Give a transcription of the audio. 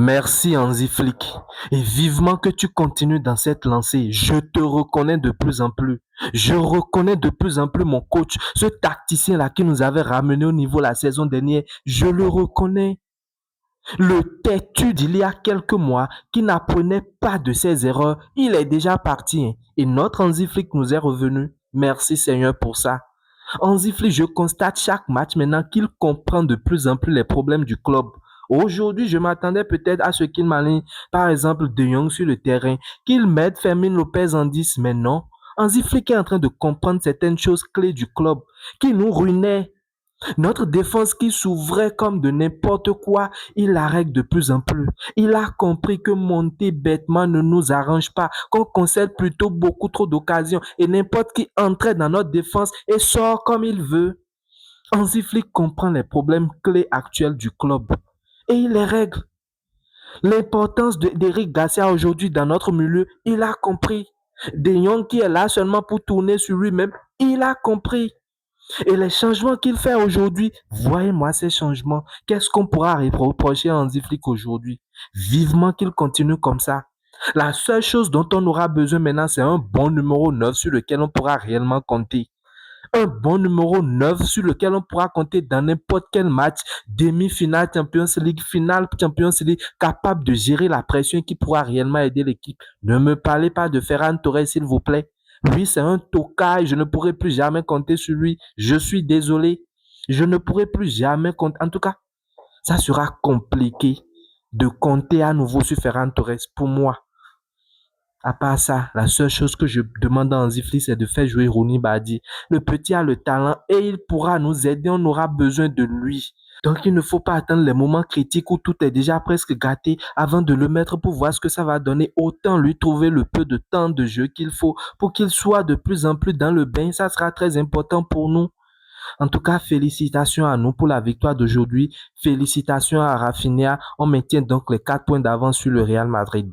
Merci Hansi Flick. Et vivement que tu continues dans cette lancée. Je te reconnais de plus en plus. Je reconnais de plus en plus mon coach, ce tacticien-là qui nous avait ramené au niveau la saison dernière. Je le reconnais. Le têtu d'il y a quelques mois qui n'apprenait pas de ses erreurs, il est déjà parti. Hein. Et notre Hansi Flick nous est revenu. Merci Seigneur pour ça. Hansi Flick, je constate chaque match maintenant qu'il comprend de plus en plus les problèmes du club. Aujourd'hui, je m'attendais peut-être à ce qu'il m'aligne, par exemple, De Jong sur le terrain, qu'il mette Fermin Lopez en 10, mais non. Hansi Flick est en train de comprendre certaines choses clés du club qui nous ruinaient. Notre défense qui s'ouvrait comme de n'importe quoi, il la règle de plus en plus. Il a compris que monter bêtement ne nous arrange pas, qu'on concède plutôt beaucoup trop d'occasions et n'importe qui entrait dans notre défense et sort comme il veut. Hansi Flick comprend les problèmes clés actuels du club et il les règle. L'importance d'Eric Garcia aujourd'hui dans notre milieu, il a compris. De Jong qui est là seulement pour tourner sur lui-même, il a compris. Et les changements qu'il fait aujourd'hui, voyez-moi ces changements. Qu'est-ce qu'on pourra reprocher à Hansi Flick aujourd'hui? Vivement qu'il continue comme ça. La seule chose dont on aura besoin maintenant, c'est un bon numéro 9 sur lequel on pourra réellement compter. Un bon numéro 9 sur lequel on pourra compter dans n'importe quel match, demi-finale Champions League, finale Champions League, capable de gérer la pression qui pourra réellement aider l'équipe. Ne me parlez pas de Ferran Torres, s'il vous plaît. Lui, c'est un tocard, je ne pourrai plus jamais compter sur lui. Je suis désolé. Je ne pourrai plus jamais compter. En tout cas, ça sera compliqué de compter à nouveau sur Ferran Torres pour moi. À part ça, la seule chose que je demande à Hansi Flick, c'est de faire jouer Rooney Bardi. Le petit a le talent et il pourra nous aider. On aura besoin de lui. Donc, il ne faut pas attendre les moments critiques où tout est déjà presque gâté avant de le mettre pour voir ce que ça va donner. Autant lui trouver le peu de temps de jeu qu'il faut pour qu'il soit de plus en plus dans le bain. Ça sera très important pour nous. En tout cas, félicitations à nous pour la victoire d'aujourd'hui. Félicitations à Rafinha. On maintient donc les 4 points d'avance sur le Real Madrid.